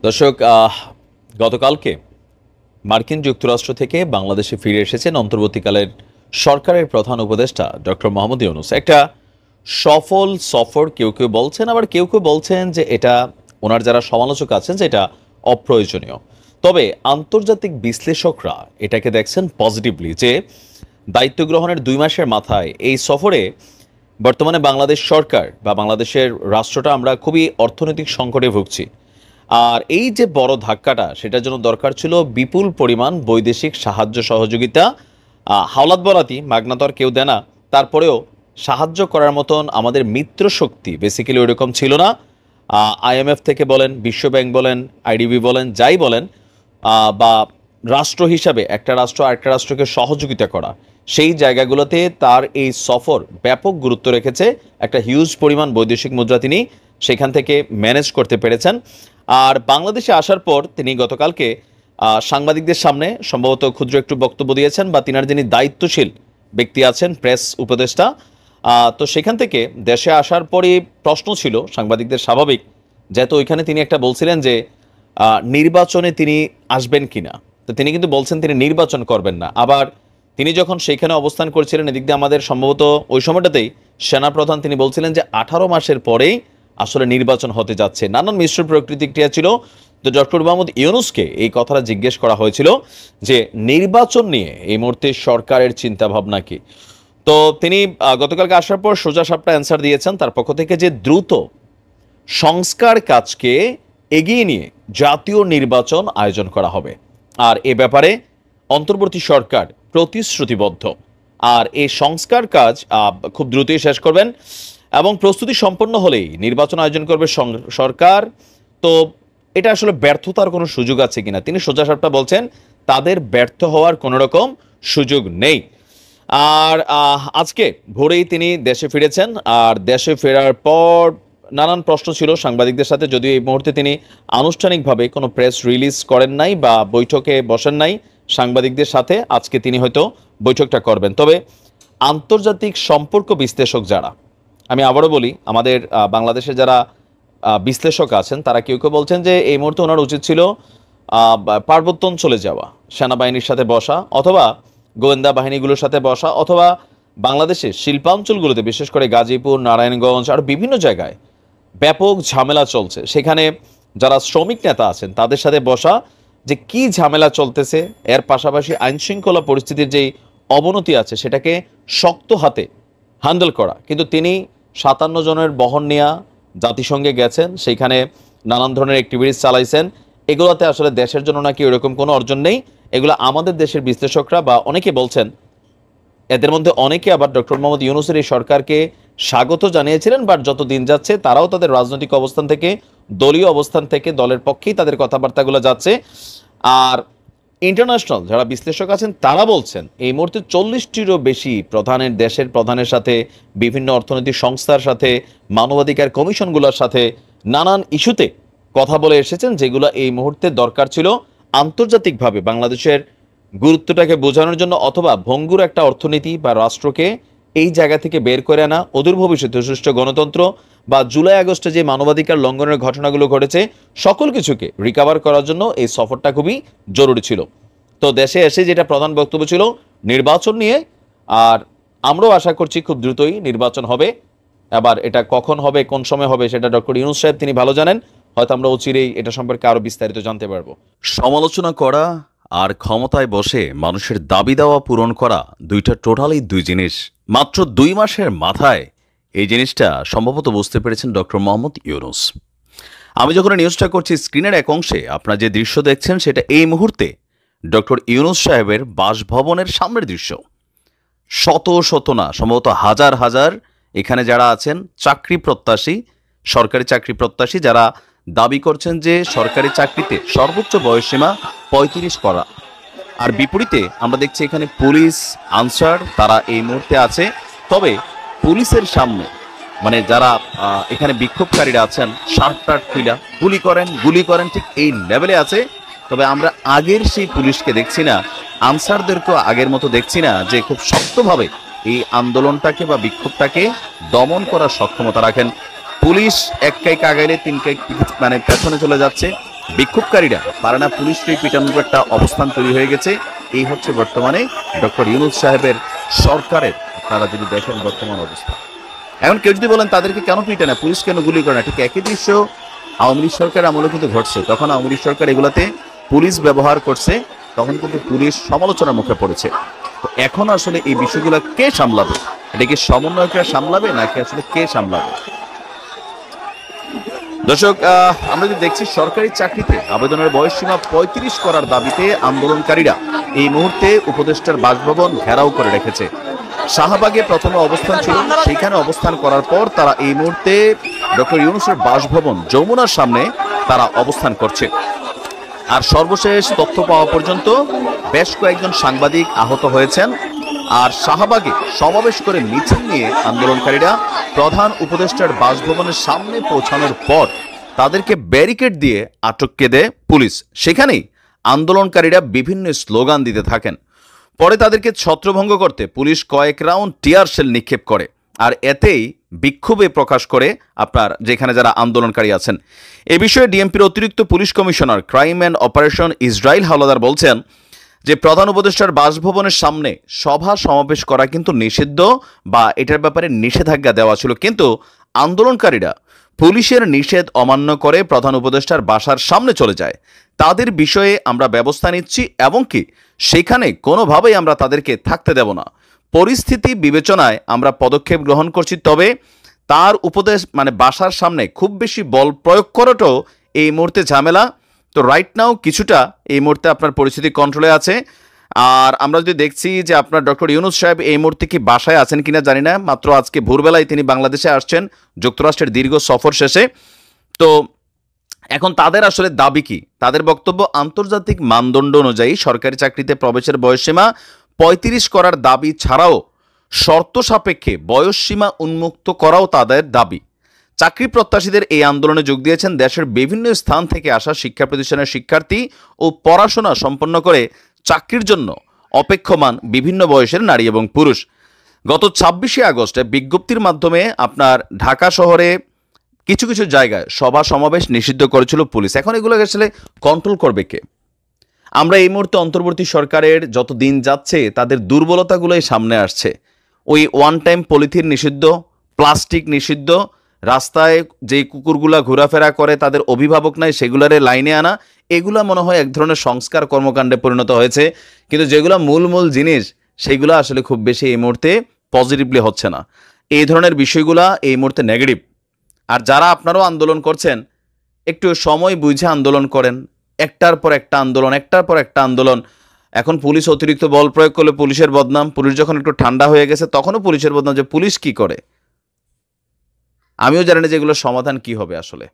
দর্শক, গতকালকে মার্কিন যুক্তরাষ্ট্র থেকে বাংলাদেশে ফিরে এসেছেন অন্তর্বর্তীকালের সরকারের প্রধান উপদেষ্টা ডক্টর মোহাম্মদ ইউনূস। একটা সফল সফর কেউ কেউ বলছেন, আবার কেউ কেউ বলছেন যে এটা, ওনার যারা সমালোচক আছেন, যে এটা অপ্রয়োজনীয়। তবে আন্তর্জাতিক বিশ্লেষকরা এটাকে দেখছেন পজিটিভলি, যে দায়িত্ব গ্রহণের 2 মাসের মাথায় এই সফরে বর্তমানে বাংলাদেশ সরকার বা বাংলাদেশের রাষ্ট্রটা আমরা খুবই অর্থনৈতিক সংকটে ভুগছি। আর এই যে বড় ধাক্কাটা, সেটার জন্য দরকার ছিল বিপুল পরিমাণ বৈদেশিক সাহায্য সহযোগিতা। হাওলাত বরাতি মাগনা তো আর কেউ দেয় না, তারপরেও সাহায্য করার মতন আমাদের মিত্র শক্তি বেসিক্যালি ওইরকম ছিল না। আইএমএফ থেকে বলেন, বিশ্বব্যাংক বলেন, আইডিবি বলেন, যাই বলেন, বা রাষ্ট্র হিসাবে একটা রাষ্ট্র আরেকটা রাষ্ট্রকে সহযোগিতা করা, সেই জায়গাগুলোতে তার এই সফর ব্যাপক গুরুত্ব রেখেছে। একটা হিউজ পরিমাণ বৈদেশিক মুদ্রা তিনি সেখান থেকে ম্যানেজ করতে পেরেছেন। আর বাংলাদেশে আসার পর তিনি গতকালকে সাংবাদিকদের সামনে সম্ভবত ক্ষুদ্র একটু বক্তব্য দিয়েছেন, বা তিনার যিনি দায়িত্বশীল ব্যক্তি আছেন, প্রেস উপদেষ্টা, তো সেখান থেকে দেশে আসার পরে প্রশ্ন ছিল সাংবাদিকদের, স্বাভাবিক, যেহেতু ওইখানে তিনি একটা বলছিলেন যে নির্বাচনে তিনি আসবেন কিনা। তো তিনি কিন্তু বলছেন তিনি নির্বাচন করবেন না। আবার তিনি যখন সেইখানে অবস্থান করছিলেন, এদিক দিয়ে আমাদের সম্ভবত ওই সময়টাতেই সেনাপ্রধান তিনি বলছিলেন যে 18 মাসের পরেই আসলে নির্বাচন হতে যাচ্ছে। নানান মিশ্র প্রতিক্রিয়া ছিল। তো ডক্টর মোহাম্মদ ইউনূসকে এই কথাটা জিজ্ঞেস করা হয়েছিল যে নির্বাচন নিয়ে এই মুহূর্তে সরকারের চিন্তা ভাবনা কি। তো তিনি গতকালকে আসার পর সোজা সাপটা অ্যান্সার দিয়েছেন তার পক্ষ থেকে, যে দ্রুত সংস্কার কাজকে এগিয়ে নিয়ে জাতীয় নির্বাচন আয়োজন করা হবে। আর এ ব্যাপারে অন্তর্বর্তী সরকার প্রতিশ্রুতিবদ্ধ। আর এই সংস্কার কাজ খুব দ্রুতই শেষ করবেন এবং প্রস্তুতি সম্পন্ন হলেই নির্বাচন আয়োজন করবে সরকার। তো এটা আসলে ব্যর্থতার কোনো সুযোগ আছে কিনা, তিনি সোজা সাপটা বলছেন তাদের ব্যর্থ হওয়ার কোনো রকম সুযোগ নেই। আর আজকে ভোরেই তিনি দেশে ফিরেছেন। আর দেশে ফেরার পর নানান প্রশ্ন ছিল সাংবাদিকদের সাথে, যদিও এই মুহূর্তে তিনি আনুষ্ঠানিকভাবে কোনো প্রেস রিলিজ করেন নাই বা বৈঠকে বসেন নাই সাংবাদিকদের সাথে। আজকে তিনি হয়তো বৈঠকটা করবেন। তবে আন্তর্জাতিক সম্পর্ক বিশ্লেষক যারা, আমি আবারও বলি, আমাদের বাংলাদেশে যারা বিশ্লেষক আছেন, তারা কেউ কেউ বলছেন যে এই মুহূর্তে ওনার উচিত ছিল পার্বত্য অঞ্চলে যাওয়া, সেনাবাহিনীর সাথে বসা, অথবা গোয়েন্দা বাহিনীগুলোর সাথে বসা, অথবা বাংলাদেশের শিল্পাঞ্চলগুলোতে, বিশেষ করে গাজীপুর, নারায়ণগঞ্জ আর বিভিন্ন জায়গায় ব্যাপক ঝামেলা চলছে, সেখানে যারা শ্রমিক নেতা আছেন তাদের সাথে বসা, যে কি ঝামেলা চলতেছে, এর পাশাপাশি আইনশৃঙ্খলা পরিস্থিতির যেই অবনতি আছে সেটাকে শক্ত হাতে হ্যান্ডেল করা। কিন্তু তিনি 57 জনের বহন নিয়ে জাতিসংঘে গেছেন, সেইখানে নানান ধরনের অ্যাক্টিভিটিস চালাইছেন। এগুলোতে আসলে দেশের জন্য নাকি ওইরকম কোনো অর্জন নেই। এগুলো আমাদের দেশের বিশ্লেষকরা বা অনেকে বলছেন। এদের মধ্যে অনেকে আবার ডক্টর মোহাম্মদ ইউনূসের এই সরকারকে স্বাগত জানিয়েছিলেন, বাট যত দিন যাচ্ছে তারাও তাদের রাজনৈতিক অবস্থান থেকে, দলীয় অবস্থান থেকে দলের পক্ষেই তাদের কথাবার্তাগুলো যাচ্ছে। আর ইন্টারন্যাশনাল যারা বিশ্লেষক আছেন তারা বলছেন এই মুহূর্তে 40টিরও বেশি দেশের প্রধানের সাথে, বিভিন্ন অর্থনৈতিক সংস্থার সাথে, মানবাধিকার কমিশনগুলোর সাথে নানান ইস্যুতে কথা বলে এসেছেন, যেগুলো এই মুহূর্তে দরকার ছিল আন্তর্জাতিকভাবে বাংলাদেশের গুরুত্বটাকে বোঝানোর জন্য, অথবা ভঙ্গুর একটা অর্থনীতি বা রাষ্ট্রকে এই জায়গা থেকে বের করে আনা, অদূর ভবিষ্যতে সুষ্ঠু গণতন্ত্র বা জুলাই আগস্টে যে মানবাধিকার লঙ্ঘনের ঘটনাগুলো ঘটেছে সকল কিছুকে রিকভার করার জন্য এই সফরটা খুবই জরুরি ছিল। তো দেশে এসে যেটা প্রধান বক্তব্য ছিল নির্বাচন নিয়ে। আর আমরাও আশা করছি খুব দ্রুতই নির্বাচন হবে। আবার এটা কখন হবে, কোন সময় হবে, সেটা ডক্টর ইউনূস সাহেব তিনি ভালো জানেন। হয়তো আমরা অচিরেই এটা সম্পর্কে আরো বিস্তারিত জানতে পারবো। সমালোচনা করা আর ক্ষমতায় বসে মানুষের দাবি দাওয়া পূরণ করা দুইটা টোটালি দুই জিনিস। মাত্র 2 মাসের মাথায় এই জিনিসটা সম্ভবত বুঝতে পেরেছেন ডক্টর মোহাম্মদ ইউনূস। আমি যখন নিউজটা করছি, স্ক্রিনের এক অংশে আপনারা যে দৃশ্য দেখছেন সেটা এই মুহূর্তে ডক্টর ইউনূস সাহেবের বাসভবনের সামনের দৃশ্য। শত শত না, সম্ভবত হাজার হাজার এখানে যারা আছেন চাকরি প্রত্যাশী, সরকারি চাকরি প্রত্যাশী, যারা দাবি করছেন যে সরকারি চাকরিতে সর্বোচ্চ বয়সসীমা 35 করা। আর বিপরীতে আমরা দেখছি এখানে পুলিশ, আনসার, তারা এই মুহূর্তে আছে। তবে পুলিশের সামনে মানে যারা এখানে বিক্ষোভকারীরা আছেন, শার্ট টার্ট খুইলা গুলি করেন, ঠিক এই লেভেলে আছে। তবে আমরা আগের সেই পুলিশকে দেখছি না, আনসারদেরকেও আগের মতো দেখছি না যে খুব শক্তভাবে এই আন্দোলনটাকে বা বিক্ষোভটাকে দমন করার সক্ষমতা রাখেন। পুলিশ এক কাইক আগাইলে 3 কাইক মানে পেছনে চলে যাচ্ছে। বিক্ষোভকারীরা পারে না পুলিশকে পিটানোর একটা অবস্থান তৈরি হয়ে গেছে। এই হচ্ছে বর্তমানে ডক্টর ইউনূস সাহেবের সরকারের, আপনারা যদি দেখেন বর্তমান অবস্থা। এখন কেউ যদি বলেন তাদেরকে কেন পিটে না, পুলিশ কেন গুলি করে না, ঠিক একই দৃশ্য আওয়ামী লীগ সরকার আমলে কিন্তু ঘটছে। তখন আওয়ামী লীগ সরকার এগুলাতে পুলিশ ব্যবহার করছে, তখন কিন্তু পুলিশ সমালোচনার মুখে পড়েছে। তো এখন আসলে এই বিষয়গুলো কে সামলাবে? এটা কি সমন্বয়করা সামলাবে নাকি আসলে কে সামলাবে? দর্শক, আমরা যদি দেখছি সরকারি চাকরিতে আবেদনের বয়সসীমা 35 করার দাবিতে আন্দোলনকারীরা এই মুহূর্তে উপদেষ্টার বাসভবন ঘেরাও করে রেখেছে। শাহবাগে প্রথমে অবস্থান ছিল, সেখানে অবস্থান করার পর তারা এই মুহূর্তে ডক্টর ইউনূসের বাসভবন যমুনার সামনে তারা অবস্থান করছে। আর সর্বশেষ তথ্য পাওয়া পর্যন্ত বেশ কয়েকজন সাংবাদিক আহত হয়েছেন। আর শাহবাগে সমাবেশ করে মিছিল নিয়ে আন্দোলনকারীরা প্রধান উপদেষ্টার বাসভবনের সামনে পৌঁছানোর পর তাদেরকে ব্যারিকেড দিয়ে আটকে দেয় পুলিশ। সেখানেই আন্দোলনকারীরা বিভিন্ন স্লোগান দিতে থাকেন। পরে তাদেরকে ছত্রভঙ্গ করতে পুলিশ কয়েক রাউন্ড টিয়ার শেল নিক্ষেপ করে। আর এতেই বিক্ষোভে প্রকাশ করে আপনার যেখানে যারা আন্দোলনকারী আছেন। এ বিষয়ে ডিএমপির অতিরিক্ত police commissioner crime and operation Israil Howlader বলছেন যে প্রধান উপদেষ্টার বাসভবনের সামনে সভা সমাবেশ করা কিন্তু নিষিদ্ধ বা এটার ব্যাপারে নিষেধাজ্ঞা দেওয়া ছিল, কিন্তু আন্দোলনকারীরা পুলিশের নিষেধ অমান্য করে প্রধান উপদেষ্টার বাসার সামনে চলে যায়। তাদের বিষয়ে আমরা ব্যবস্থা নিচ্ছি এবং কি সেখানে কোনোভাবেই আমরা তাদেরকে থাকতে দেব না। পরিস্থিতি বিবেচনায় আমরা পদক্ষেপ গ্রহণ করছি, তবে তার উপদেশ বাসার সামনে খুব বেশি বল প্রয়োগ করাটাও এই মুহূর্তে ঝামেলা। তো রাইট নাও কিছুটা এই মুহূর্তে আপনার পরিস্থিতি কন্ট্রোলে আছে। আর আমরা যদি দেখছি যে আপনার ডক্টর ইউনূস সাহেব এই মুহূর্তে কি বাসায় আছেন কিনা জানি না, মাত্র আজকে ভোরবেলায় তিনি বাংলাদেশে আসছেন যুক্তরাষ্ট্রের দীর্ঘ সফর শেষে। তো এখন তাদের আসলে দাবি কি? তাদের বক্তব্য, আন্তর্জাতিক মানদণ্ড অনুযায়ী সরকারি চাকরিতে প্রবেশের বয়সসীমা 35 করার দাবি ছাড়াও শর্ত সাপেক্ষে বয়সসীমা উন্মুক্ত করাও তাদের দাবি। চাকরি প্রত্যাশীদের এই আন্দোলনে যোগ দিয়েছেন দেশের বিভিন্ন স্থান থেকে আসা শিক্ষা প্রতিষ্ঠানের শিক্ষার্থী ও পড়াশোনা সম্পন্ন করে চাকরির জন্য অপেক্ষমান বিভিন্ন বয়সের নারী এবং পুরুষ। গত 26শে আগস্টে বিজ্ঞপ্তির মাধ্যমে আপনার ঢাকা শহরে কিছু কিছু জায়গায় সভা সমাবেশ নিষিদ্ধ করেছিল পুলিশ। এখন এগুলোকে আসলে কন্ট্রোল করবে কে? আমরা এই মুহূর্তে অন্তর্বর্তী সরকারের যত দিন যাচ্ছে তাদের দুর্বলতাগুলোই সামনে আসছে। ওই ওয়ান টাইম পলিথিন নিষিদ্ধ, প্লাস্টিক নিষিদ্ধ, রাস্তায় যেই কুকুরগুলা ঘোরাফেরা করে তাদের অভিভাবক নাই সেগুলারে লাইনে আনা, এগুলা মনে হয় এক ধরনের সংস্কার কর্মকাণ্ডে পরিণত হয়েছে। কিন্তু যেগুলো মূল মূল জিনিস সেগুলো আসলে খুব বেশি এই মুহূর্তে পজিটিভলি হচ্ছে না। এই ধরনের বিষয়গুলা এই মুহূর্তে নেগেটিভ। আর যারা আপনারাও আন্দোলন করছেন, একটু সময় বুঝে আন্দোলন করেন। একটার পর একটা আন্দোলন, একটার পর একটা আন্দোলন। এখন পুলিশ অতিরিক্ত বল প্রয়োগ করলে পুলিশের বদনাম, পুলিশ যখন একটু ঠান্ডা হয়ে গেছে তখনও পুলিশের বদনাম, যে পুলিশ কি করে। আমিও জানি না যে এগুলোর সমাধান কি হবে আসলে।